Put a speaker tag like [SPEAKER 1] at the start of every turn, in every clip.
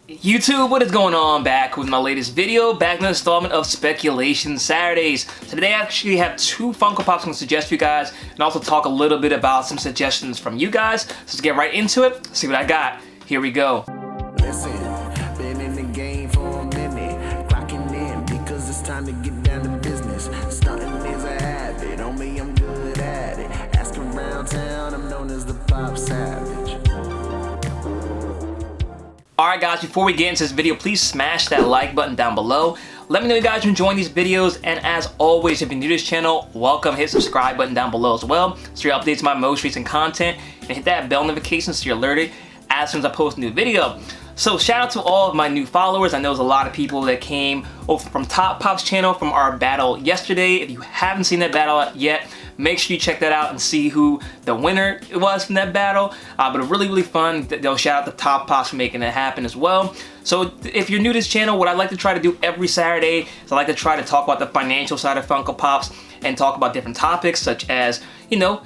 [SPEAKER 1] YouTube, what is going on? Back with my latest video, back in the installment of Speculation Saturdays. So today I actually have two Funko Pops I'm going to suggest for you guys, and also talk a little bbit about some suggestions from you guys. So let's get right into it, see what I got. Here we go.
[SPEAKER 2] Listen, been in the game for a minute, clocking in because it's time to get down to business. Stunting is a habit, on me I'm good at it. Ask around town, I'm known as the Popsavage.
[SPEAKER 1] Alright guys, before we get into this video, please smash that like button down below. Let me know you guys are enjoying these videos, and as always, if you're new to this channel, welcome. Hit the subscribe button down below as well, so you're updates my most recent content, and hit that bell notification so you're alerted as soon as I post a new video. So shout out to all of my new followers. I know there's a lot of people that came over from Top Pop's channel from our battle yesterday. If you haven't seen that battle yet, make sure you check that out and see who the winner was from that battle. But it was really fun. They'll shout out to Top Pops for making it happen as well. So if you're new to this channel, what I like to try to do every Saturday is I like to try to talk about the financial side of Funko Pops and talk about different topics such as, you know,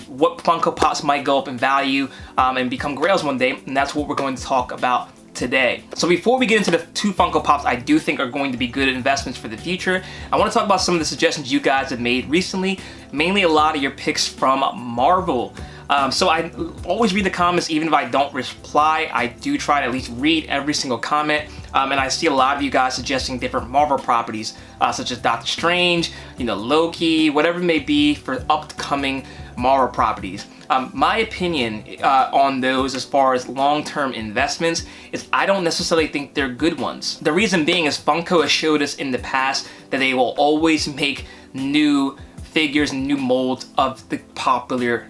[SPEAKER 1] what Funko Pops might go up in value and become Grails one day, and that's what we're going to talk about today. So before we get into the two Funko Pops I do think are going to be good investments for the future, I want to talk about some of the suggestions you guys have made recently, mainly a lot of your picks from Marvel. So I always read the comments, even if I don't reply. I do try to at least read every single comment, and I see a lot of you guys suggesting different Marvel properties, such as Doctor Strange, you know, Loki, whatever it may be for upcoming Marvel properties. My opinion on those as far as long-term investments is I don't necessarily think they're good ones. The reason being is Funko has showed us in the past that they will always make new figures and new molds of the popular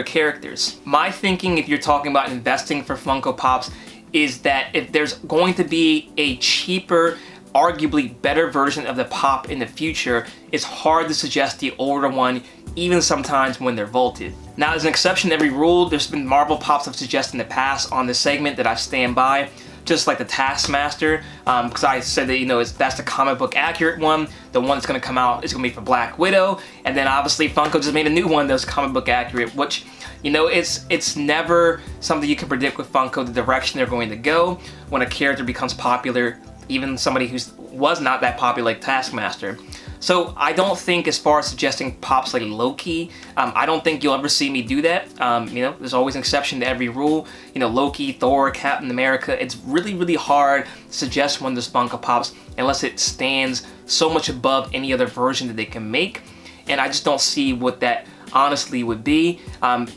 [SPEAKER 1] characters. My thinking, if you're talking about investing for Funko Pops, is that if there's going to be a cheaper, arguably better version of the Pop in the future, it's hard to suggest the older one, even sometimes when they're vaulted. Now, there's an exception to every rule. There's been Marvel Pops I've suggested in the past on this segment that I stand by, just like the Taskmaster, because I said that, you know, that's the comic book accurate one. The one that's going to come out is going to be for Black Widow, and then obviously Funko just made a new one that's comic book accurate, which, you know, it's never something you can predict with Funko, the direction they're going to go when a character becomes popular, even somebody who was not that popular like Taskmaster. So I don't think, as far as suggesting Pops like Loki, I don't think you'll ever see me do that. You know, there's always an exception to every rule. You know, Loki, Thor, Captain America, it's really hard to suggest one of those Funko Pops unless it stands so much above any other version that they can make. And I just don't see what that honestly would be.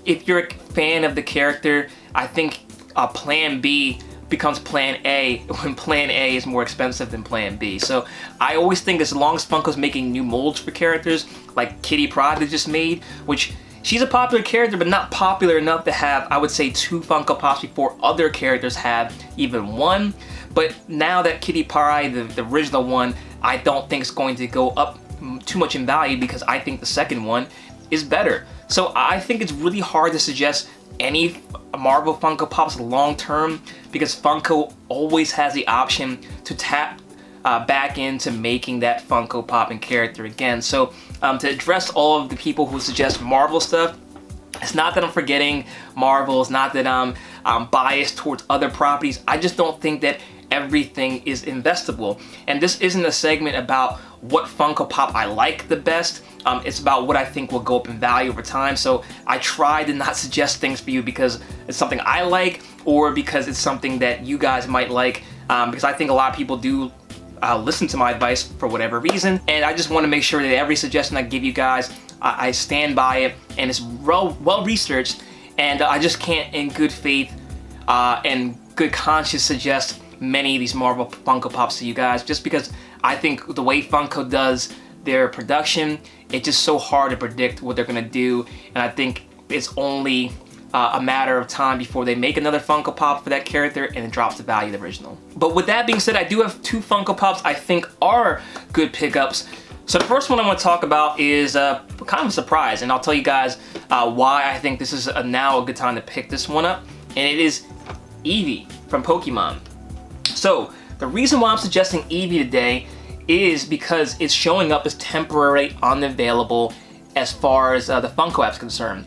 [SPEAKER 1] If you're a fan of the character, I think Plan B becomes Plan A when Plan A is more expensive than Plan B. So I always think as long as Funko's making new molds for characters, like Kitty Pryde they just made, which she's a popular character but not popular enough to have, I would say, two Funko Pops before other characters have even one. But now that Kitty Pryde, the original one, I don't think it's going to go up too much in value because I think the second one is better. So I think it's really hard to suggest any Marvel Funko Pops long term because Funko always has the option to tap back into making that Funko Pop and character again. So to address all of the people who suggest Marvel stuff, it's not that I'm forgetting Marvel, it's not that I'm biased towards other properties. I just don't think that everything is investable. And this isn't a segment about what Funko Pop I like the best. It's about what I think will go up in value over time. So I try to not suggest things for you because it's something I like or because it's something that you guys might like, because I think a lot of people do listen to my advice for whatever reason. And I just want to make sure that every suggestion I give you guys, I stand by it and it's well researched, and I just can't in good faith and good conscience suggest many of these Marvel Funko Pops to you guys, just because I think the way Funko does their production, it's just so hard to predict what they're gonna do, and I think it's only a matter of time before they make another Funko Pop for that character and it drops the value of the original. But with that being said, I do have two Funko Pops I think are good pickups. So the first one I want to talk about is kind of a surprise, and I'll tell you guys why I think this is now a good time to pick this one up, and it is Eevee from Pokemon. So the reason why I'm suggesting Eevee today is because it's showing up as temporarily unavailable as far as the Funko app's concerned.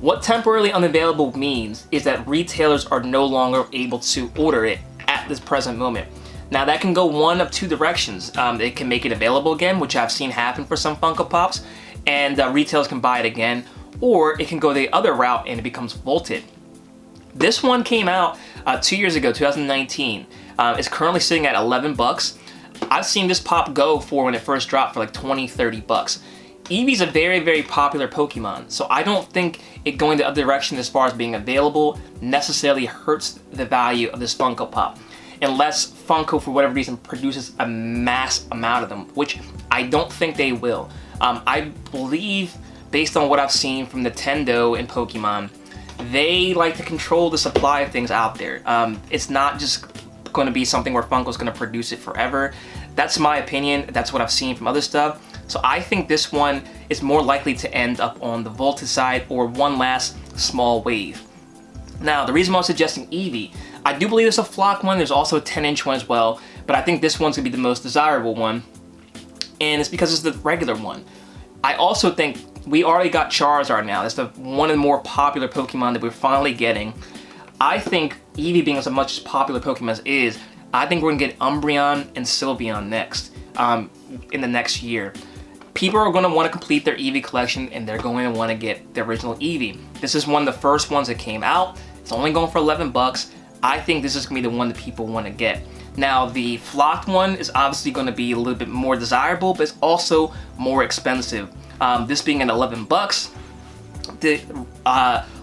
[SPEAKER 1] What temporarily unavailable means is that retailers are no longer able to order it at this present moment. Now that can go one of two directions. It can make it available again, which I've seen happen for some Funko Pops, and retailers can buy it again, or it can go the other route and it becomes vaulted. This one came out 2 years ago, 2019. It's currently sitting at 11 bucks. I've seen this pop go for, when it first dropped, for like 20, 30 bucks. Eevee's a very, very popular Pokemon, so I don't think it going the other direction as far as being available necessarily hurts the value of this Funko Pop. Unless Funko, for whatever reason, produces a mass amount of them, which I don't think they will. I believe, based on what I've seen from Nintendo and Pokemon, they like to control the supply of things out there. It's not just going to be something where Funko's going to produce it forever. That's my opinion. That's what I've seen from other stuff. So I think this one is more likely to end up on the vaulted side or one last small wave. Now, the reason why I'm suggesting Eevee, I do believe there's a flock one. There's also a 10-inch one as well, but I think this one's gonna be the most desirable one, and it's because it's the regular one. I also think we already got Charizard now. That's one of the more popular Pokemon that we're finally getting. I think Eevee, being as much as popular Pokemon as is, I think we're gonna get Umbreon and Sylveon next, in the next year. People are going to want to complete their Eevee collection, and they're going to want to get the original Eevee. This is one of the first ones that came out. It's only going for 11 bucks. I think this is going to be the one that people want to get. Now, the flocked one is obviously going to be a little bit more desirable, but it's also more expensive. This being at 11 bucks, the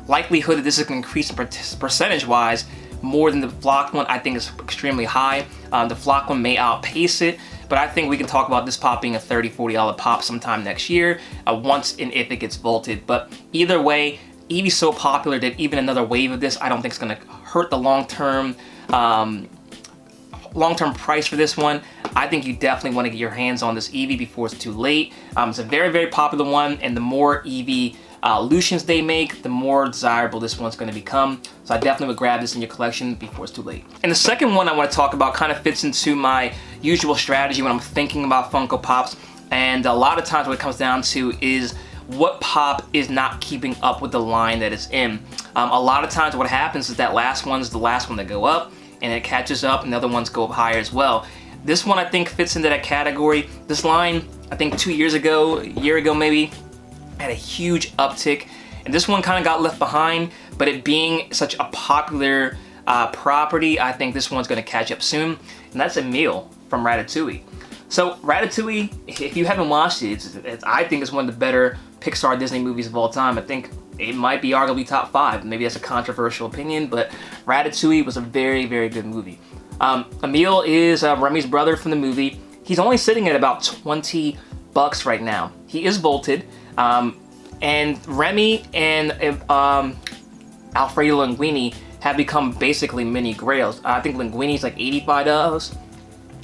[SPEAKER 1] likelihood that this is going to increase percentage-wise more than the flocked one, I think, is extremely high. The flocked one may outpace it, but I think we can talk about this pop being a $30, $40 pop sometime next year, once and if it gets vaulted. But either way, Eevee's so popular that even another wave of this, I don't think it's going to hurt the long-term price for this one. I think you definitely want to get your hands on this Eevee before it's too late. It's a very, very popular one, and the more Eevee Lucians they make, the more desirable this one's going to become. So I definitely would grab this in your collection before it's too late. And the second one I want to talk about kind of fits into my usual strategy when I'm thinking about Funko Pops, and a lot of times what it comes down to is what pop is not keeping up with the line that it's in. A lot of times what happens is that last one's the last one to go up, and it catches up and the other ones go up higher as well. This one I think fits into that category. This line, I think 2 years ago, a year ago maybe, had a huge uptick, and this one kind of got left behind, but it being such a popular property, I think this one's going to catch up soon, and that's Emile from Ratatouille. So Ratatouille, if you haven't watched it, I think it's one of the better Pixar Disney movies of all time. I think it might be arguably top 5. Maybe that's a controversial opinion, but Ratatouille was a very, very good movie. Emile is Remy's brother from the movie. He's only sitting at about 20 bucks right now. He is vaulted. And Remy and Alfredo Linguini have become basically mini Grails. I think Linguini's like $85,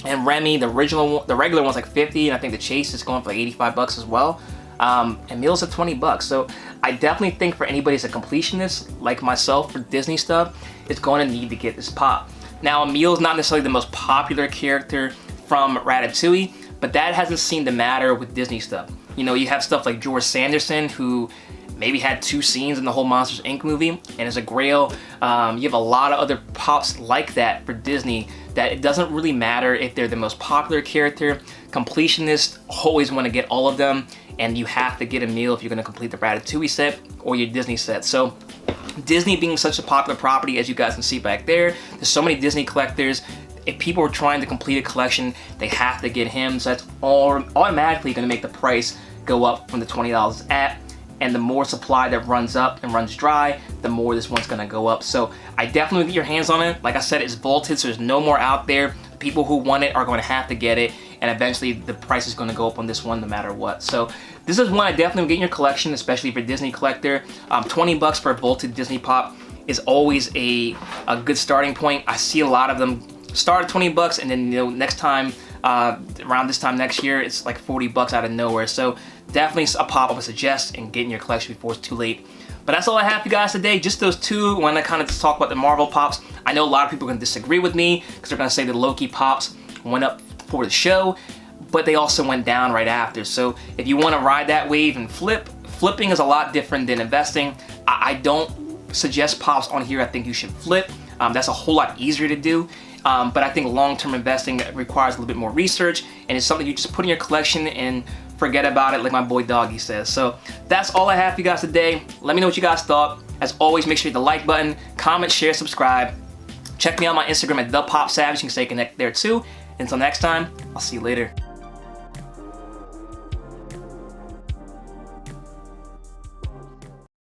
[SPEAKER 1] and Remy, the regular one's like 50, and I think the Chase is going for like 85 bucks as well. And Meal's at 20 bucks. So I definitely think for anybody who's a completionist like myself for Disney stuff, it's going to need to get this pop. Now, Emile's not necessarily the most popular character from Ratatouille, but that hasn't seemed to matter with Disney stuff. You know, you have stuff like George Sanderson, who maybe had 2 scenes in the whole Monsters, Inc. movie, and is a Grail. You have a lot of other pops like that for Disney that it doesn't really matter if they're the most popular character. Completionists always want to get all of them, and you have to get Emile if you're going to complete the Ratatouille set or your Disney set. So Disney being such a popular property, as you guys can see back there, there's so many Disney collectors. If people are trying to complete a collection, they have to get him. So that's automatically going to make the price go up from the $20 at. And the more supply that runs up and runs dry, the more this one's going to go up. So I definitely get your hands on it. Like I said, it's vaulted, so there's no more out there. The people who want it are going to have to get it. And eventually the price is going to go up on this one no matter what. So this is one I definitely would get in your collection, especially for a Disney collector. 20 bucks for a vaulted Disney Pop is always a good starting point. I see a lot of them start at 20 bucks, and then, you know, next time, around this time next year, it's like 40 bucks out of nowhere. So definitely a pop I would suggest and get in your collection before it's too late. But that's all I have for you guys today. Just those two. When I kind of just talk about the Marvel pops, I know a lot of people are going to disagree with me because they're going to say the Loki pops went up for the show, but they also went down right after. So if you want to ride that wave and flipping is a lot different than investing. I don't suggest pops on here. I think you should flip. That's a whole lot easier to do. but I think long-term investing requires a little bit more research, and it's something you just put in your collection and forget about it, like my boy Doggy says. So that's all I have for you guys today. Let me know what you guys thought. As always, make sure you hit the like button, comment, share, subscribe. Check me out on my Instagram at ThePopSavage. You can stay connected there too. Until next time, I'll see you later.